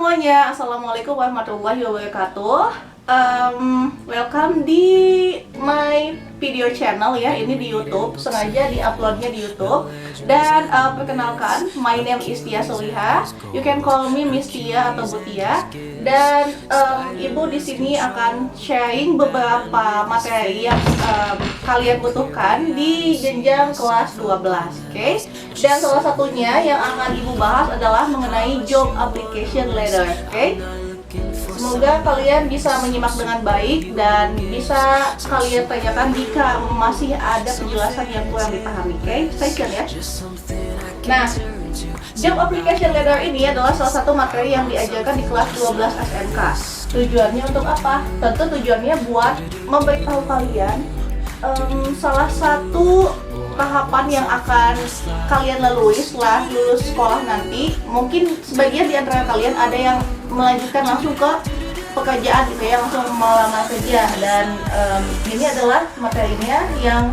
semuanya, Assalamualaikum warahmatullahi wabarakatuh. Welcome di my video channel ya. Ini di YouTube, sengaja diuploadnya di YouTube. Dan perkenalkan, my name is Tia Soliha. You can call me Miss Tia atau Bu Tia. Dan ibu di sini akan sharing beberapa materi yang kalian butuhkan di jenjang kelas 12, oke? Dan salah satunya yang akan ibu bahas adalah mengenai job application letter, oke? Semoga kalian bisa menyimak dengan baik dan bisa kalian tanyakan jika masih ada penjelasan yang kurang dipahami, oke? Stay tune ya. Nah, job application letter ini adalah salah satu materi yang diajarkan di kelas 12 SMK. Tujuannya untuk apa? Tentu tujuannya buat memberitahu kalian salah satu tahapan yang akan kalian lalui setelah lulus sekolah nanti. Mungkin sebagian di antara kalian ada yang melanjutkan langsung ke pekerjaan gitu ya, langsung melamar kerja. Dan ini adalah materinya yang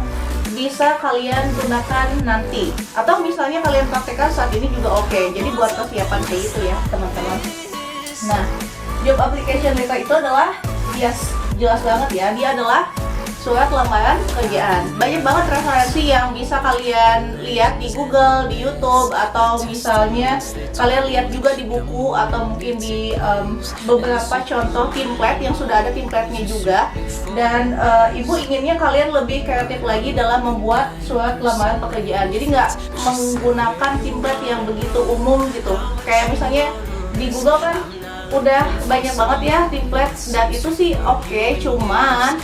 bisa kalian gunakan nanti, atau misalnya kalian praktekkan saat ini juga oke. Jadi buat persiapan kayak gitu ya teman-teman. Nah, job application letter itu adalah jelas banget ya, dia adalah surat lamaran pekerjaan. Banyak banget referensi yang bisa kalian lihat di Google, di YouTube, atau misalnya kalian lihat juga di buku atau mungkin di beberapa contoh template yang sudah ada template-nya juga. Dan ibu inginnya kalian lebih kreatif lagi dalam membuat surat lamaran pekerjaan. Jadi nggak menggunakan template yang begitu umum gitu. Kayak misalnya di Google kan udah banyak banget ya template, dan itu sih oke, cuman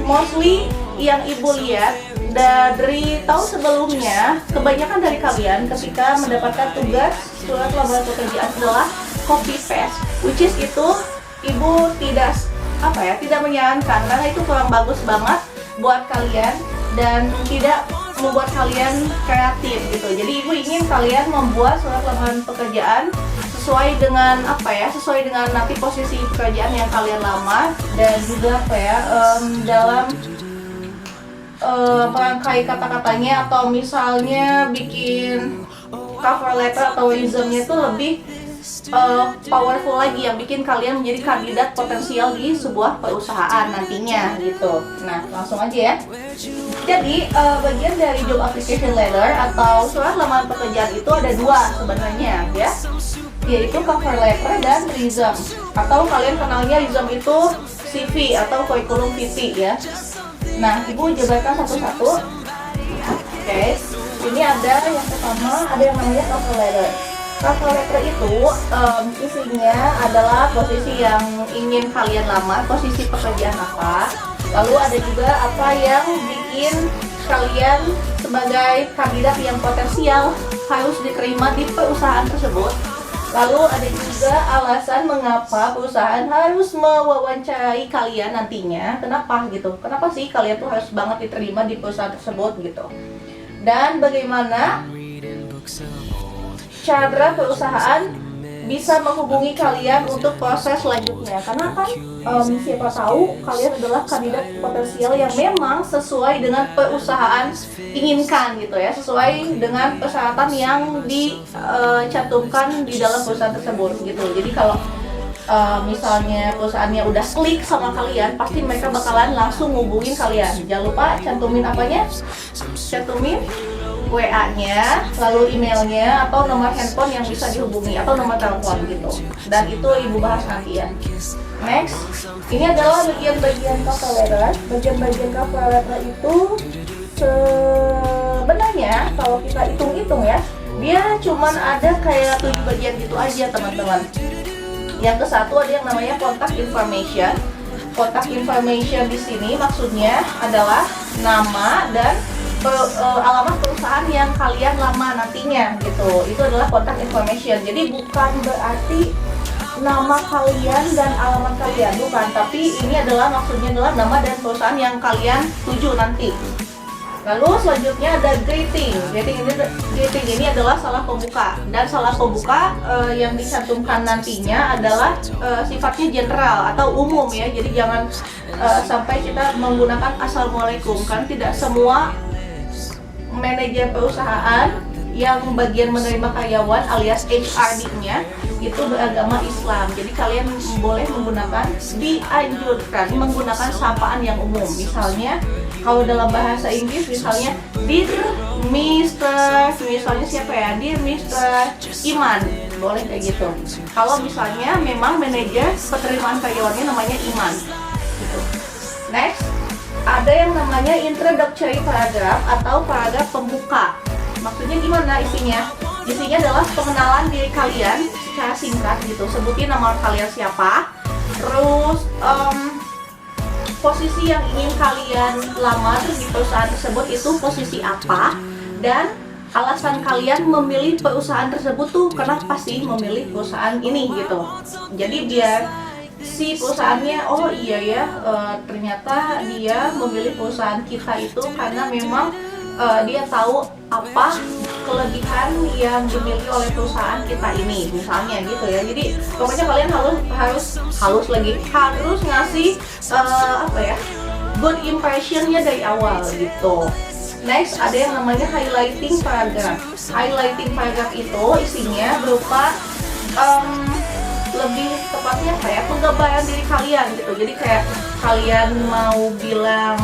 mostly yang ibu lihat dari tahun sebelumnya, kebanyakan dari kalian ketika mendapatkan tugas surat lamaran pekerjaan adalah copy paste, which is itu ibu tidak menyarankan karena itu kurang bagus banget buat kalian dan tidak membuat kalian kreatif gitu. Jadi ibu ingin kalian membuat surat lamaran pekerjaan sesuai dengan sesuai dengan nanti posisi pekerjaan yang kalian lamar, dan juga dalam merangkai kata-katanya, atau misalnya bikin cover letter atau resume-nya itu lebih powerful lagi, yang bikin kalian menjadi kandidat potensial di sebuah perusahaan nantinya gitu. Nah, langsung aja ya. Jadi bagian dari job application letter atau surat lamaran pekerjaan itu ada dua sebenarnya ya, yaitu cover letter dan resume, atau kalian kenalnya resume itu CV atau curriculum vitae ya. Nah, ibu jabarkan satu-satu. Oke, ini ada yang pertama, ada yang namanya cover letter. Cover letter itu isinya adalah posisi yang ingin kalian lamar, posisi pekerjaan apa. Lalu ada juga apa yang bikin kalian sebagai kandidat yang potensial harus diterima di perusahaan tersebut. Lalu ada juga alasan mengapa perusahaan harus mewawancarai kalian nantinya. Kenapa gitu? Kenapa sih kalian tuh harus banget diterima di perusahaan tersebut gitu? Dan bagaimana cara perusahaan bisa menghubungi kalian untuk proses selanjutnya? Karena kan siapa tahu kalian adalah kandidat potensial yang memang sesuai dengan perusahaan inginkan gitu ya, sesuai dengan persyaratan yang dicantumkan di dalam perusahaan tersebut gitu. Jadi kalau misalnya perusahaannya udah klik sama kalian, pasti mereka bakalan langsung ngubungin kalian. Jangan lupa cantumin apanya? Cantumin WA-nya, lalu emailnya, atau nomor handphone yang bisa dihubungi, atau nomor telepon gitu. Dan itu ibu bahas nanti ya. Next, ini adalah bagian-bagian cover letter. Bagian-bagian cover letter itu sebenarnya kalau kita hitung-hitung ya, dia cuman ada kayak 7 bagian gitu aja teman-teman. Yang ke satu ada yang namanya contact information. Contact information di sini maksudnya adalah nama dan alamat perusahaan yang kalian lamar nantinya gitu. Itu adalah contact information. Jadi bukan berarti nama kalian dan alamat kalian, bukan, tapi ini adalah maksudnya adalah nama dan perusahaan yang kalian tuju nanti. Lalu selanjutnya ada greeting. Greeting ini adalah salam pembuka, dan salam pembuka yang dicantumkan nantinya adalah sifatnya general atau umum ya. Jadi jangan sampai kita menggunakan assalamualaikum, kan tidak semua manajer perusahaan yang bagian menerima karyawan alias HRD-nya itu beragama Islam. Jadi kalian boleh menggunakan, dianjurkan menggunakan sapaan yang umum. Misalnya kalau dalam bahasa Inggris misalnya Dear Mr. misalnya siapa ya? Dear Mr. Iman, boleh kayak gitu. Kalau misalnya memang manajer penerimaan karyawannya namanya Iman gitu. Next, ada yang namanya introductory paragraph atau paragraf pembuka. Maksudnya gimana isinya? Isinya adalah pengenalan diri kalian secara singkat gitu. Sebutin nama kalian siapa, terus posisi yang ingin kalian lamar di perusahaan tersebut itu posisi apa, dan alasan kalian memilih perusahaan tersebut tuh kenapa sih memilih perusahaan ini gitu. Jadi biar si perusahaannya, oh iya ya, ternyata dia memilih perusahaan kita itu karena memang dia tahu apa kelebihan yang dimiliki oleh perusahaan kita ini, misalnya gitu ya. Jadi pokoknya kalian harus ngasih apa ya, good impressionnya dari awal gitu. Next, ada yang namanya highlighting paragraph. Highlighting paragraph itu isinya berupa lebih tepatnya kayak penggambaran diri kalian gitu. Jadi kayak kalian mau bilang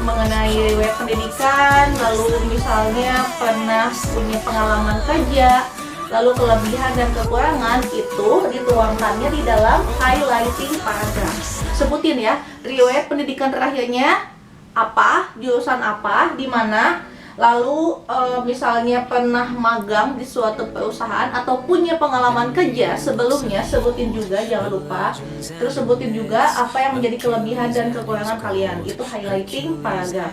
mengenai riwayat pendidikan, lalu misalnya pernah punya pengalaman kerja, lalu kelebihan dan kekurangan itu dituangkannya di dalam highlighting paragraph. Sebutin ya, riwayat pendidikan terakhirnya apa, jurusan apa, di mana, lalu misalnya pernah magang di suatu perusahaan atau punya pengalaman kerja sebelumnya, sebutin juga, jangan lupa. Terus sebutin juga apa yang menjadi kelebihan dan kekurangan kalian. Itu highlighting paragraph.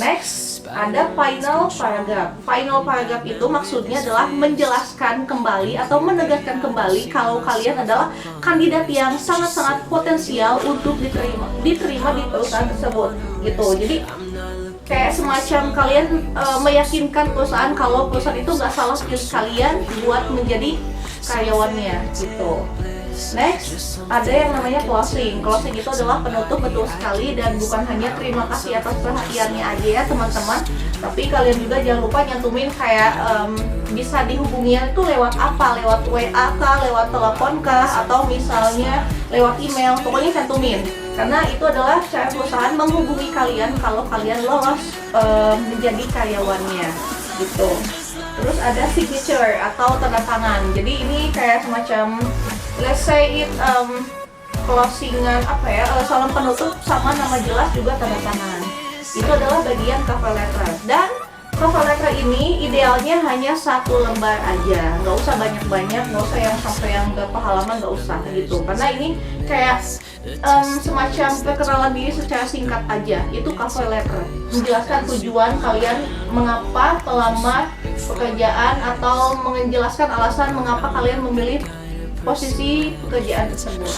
Next, ada final paragraph. Final paragraph itu maksudnya adalah menjelaskan kembali atau menegaskan kembali kalau kalian adalah kandidat yang sangat-sangat potensial untuk diterima di perusahaan tersebut gitu. Jadi kayak semacam kalian meyakinkan perusahaan kalau perusahaan itu nggak salah pilih kalian buat menjadi karyawannya gitu. Next, ada yang namanya closing. Closing itu adalah penutup, betul sekali, dan bukan hanya terima kasih atas perhatiannya aja ya teman-teman, tapi kalian juga jangan lupa nyantumin kayak bisa dihubunginya itu lewat apa, lewat WA kah, lewat telepon kah, atau misalnya lewat email. Pokoknya cantumin, karena itu adalah cara perusahaan menghubungi kalian kalau kalian lolos menjadi karyawannya gitu. Terus ada signature atau tanda tangan. Jadi ini kayak semacam, let's say it closingan apa ya, salam penutup sama nama jelas juga tanda tangan. Itu adalah bagian cover letter. Dan cover letter ini idealnya hanya 1 lembar aja, nggak usah banyak-banyak, nggak usah yang sampai yang berapa halaman, nggak usah gitu. Karena ini kayak semacam perkenalan diri secara singkat aja. Itu cover letter, menjelaskan tujuan kalian mengapa melamar pekerjaan atau menjelaskan alasan mengapa kalian memilih posisi pekerjaan tersebut.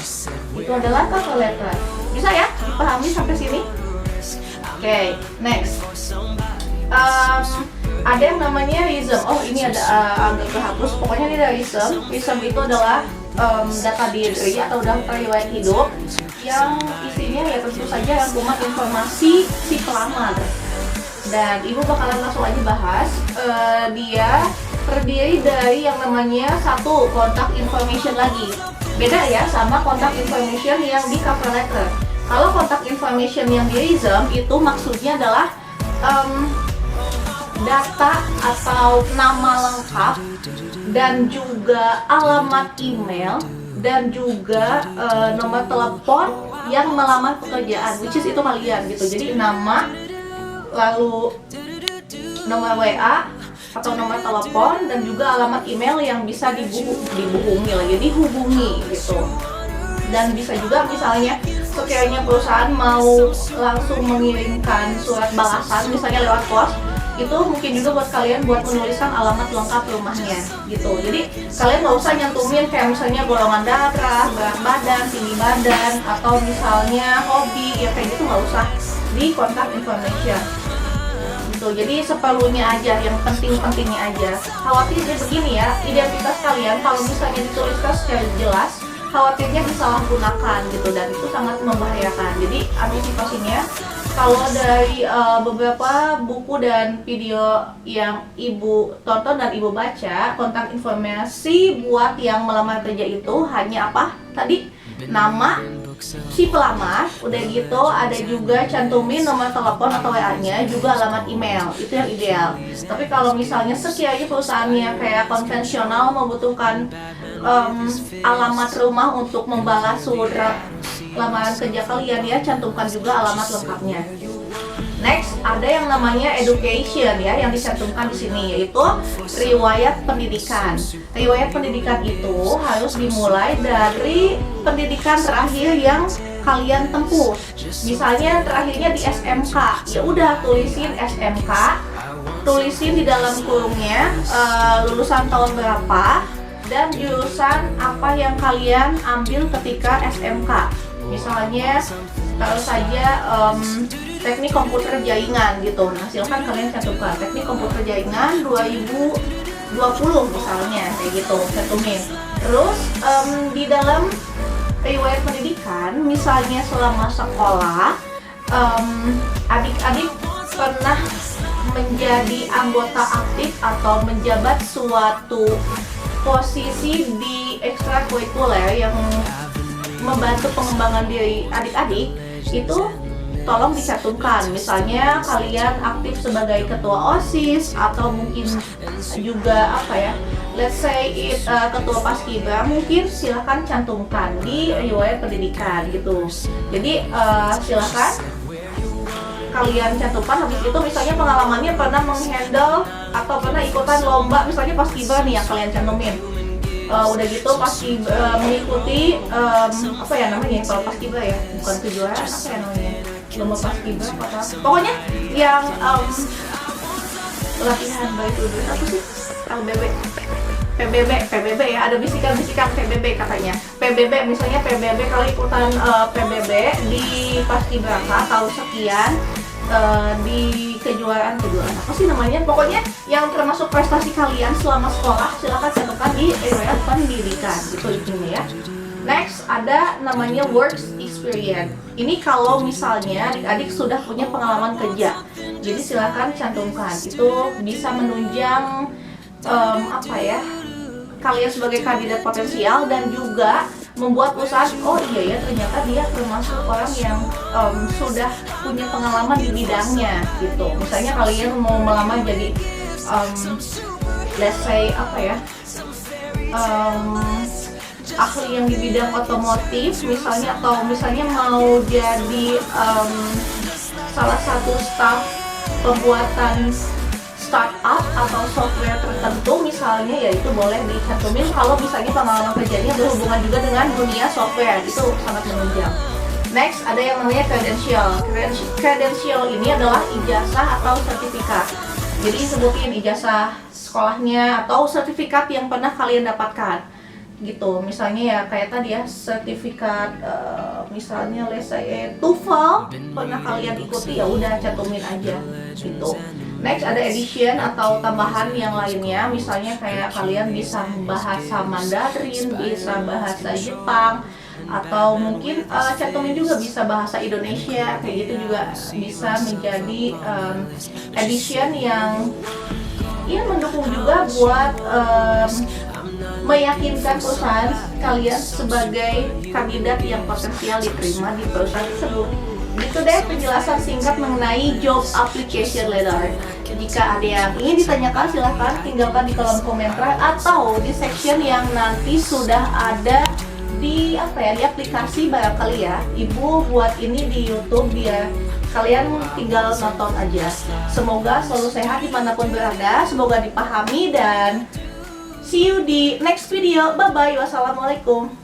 Itu adalah cover letter. Bisa ya dipahami sampai sini? Oke, next. Ada yang namanya resume. Oh, ini ada agak kehapus. Pokoknya ini ada resume. Resume itu adalah data diri atau daftar riwayat hidup yang isinya ya tentu saja rangkuman informasi si pelamar. Dan ibu bakalan langsung aja bahas. Dia terdiri dari yang namanya 1 kontak information lagi. Beda ya sama kontak information yang di cover letter. Kalau kontak information yang di resume itu maksudnya adalah data atau nama lengkap dan juga alamat email dan juga nomor telepon yang melamar pekerjaan, which is itu kalian gitu. Jadi nama, lalu nomor WA atau nomor telepon, dan juga alamat email yang bisa dihubungi gitu. Dan bisa juga misalnya sekiranya perusahaan mau langsung mengirimkan surat balasan misalnya lewat pos, itu mungkin juga buat kalian buat menuliskan alamat lengkap rumahnya gitu. Jadi kalian nggak usah nyantumin kayak misalnya golongan darah, berat badan, tinggi badan, atau misalnya hobi, ya kayak gitu nggak usah di kontak information gitu. Jadi seperlunya aja, yang penting-pentingnya aja. Khawatirnya begini ya, identitas kalian kalau misalnya dituliskan secara jelas, khawatirnya disalahgunakan gitu, dan itu sangat membahayakan. Jadi antisipasinya Kalau dari beberapa buku dan video yang ibu tonton dan ibu baca, kontak informasi buat yang melamar kerja itu hanya apa? Tadi nama si pelamar, udah gitu ada juga cantumin nomor telepon atau WA-nya, juga alamat email, itu yang ideal. Tapi kalau misalnya sekiranya perusahaannya kayak konvensional membutuhkan alamat rumah untuk membalas surat lamaran kerja kalian, ya cantumkan juga alamat lengkapnya. Next, ada yang namanya education ya, yang dicantumkan di sini, yaitu riwayat pendidikan. Riwayat pendidikan itu harus dimulai dari pendidikan terakhir yang kalian tempuh. Misalnya terakhirnya di SMK, ya udah tulisin SMK, tulisin di dalam kurungnya lulusan tahun berapa dan jurusan apa yang kalian ambil ketika SMK. Misalnya taruh saja teknik komputer jaringan gitu. Nah, silahkan kalian cantumkan teknik komputer jaringan 2020 misalnya, kayak gitu, cantumin. Terus di dalam riwayat pendidikan, misalnya selama sekolah, adik-adik pernah menjadi anggota aktif atau menjabat suatu posisi di ekstrakurikuler yang membantu pengembangan diri adik-adik, itu tolong dicantumkan. Misalnya kalian aktif sebagai ketua OSIS atau mungkin juga apa ya, let's say ketua paskibra, mungkin silahkan cantumkan di riwayat pendidikan gitu. Jadi silahkan kalian cantumkan. Habis itu misalnya pengalamannya pernah menghandle atau pernah ikutan lomba, misalnya paskibra nih yang kalian cantumin. Udah gitu pasti mengikuti apa ya namanya kalau paskibra ya, bukan kejuaraan, apa ya namanya, lomba paskibra pokoknya yang latihan baik dulu, apa sih, PBB ya, ada bisikan-bisikan PBB katanya. PBB misalnya, PBB kalau ikutan PBB di paskibraka tahun sekian, di kejuaraan apa sih namanya, pokoknya yang termasuk prestasi kalian selama sekolah, silakan cantumkan di riwayat pendidikan gitu intinya ya. Next, ada namanya works experience. Ini kalau misalnya adik-adik sudah punya pengalaman kerja, jadi silakan cantumkan. Itu bisa menunjang apa ya, kalian sebagai kandidat potensial, dan juga membuat perusahaan, oh iya ya ternyata dia termasuk orang yang sudah punya pengalaman di bidangnya gitu. Misalnya kalian mau melamar jadi let's say apa ya, ahli yang di bidang otomotif misalnya, atau misalnya mau jadi salah satu staff pembuatan startup atau software tertentu misalnya, ya itu boleh dicantumin kalau misalnya pengalaman kerjanya berhubungan juga dengan dunia software, itu sangat menunjang. Next, ada yang namanya credential. Credential ini adalah ijazah atau sertifikat. Jadi sebutin ijazah sekolahnya atau sertifikat yang pernah kalian dapatkan gitu. Misalnya ya kayak tadi ya, sertifikat misalnya let's say TOEFL pernah kalian ikuti, ya udah cantumin aja gitu. Next, ada edition atau tambahan yang lainnya, misalnya kayak kalian bisa bahasa Mandarin, bisa bahasa Jepang, atau mungkin cantumin juga bisa bahasa Indonesia, kayak gitu juga bisa menjadi edition yang mendukung juga buat meyakinkan perusahaan kalian sebagai kandidat yang potensial diterima di perusahaan tersebut. Gitu deh penjelasan singkat mengenai job application letter. Jika ada yang ingin ditanyakan, silahkan tinggalkan di kolom komentar atau di section yang nanti sudah ada di di aplikasi barangkali ya. Ibu buat ini di YouTube biar kalian tinggal nonton aja. Semoga selalu sehat dimanapun berada, semoga dipahami, dan see you di next video. Bye bye, wassalamualaikum.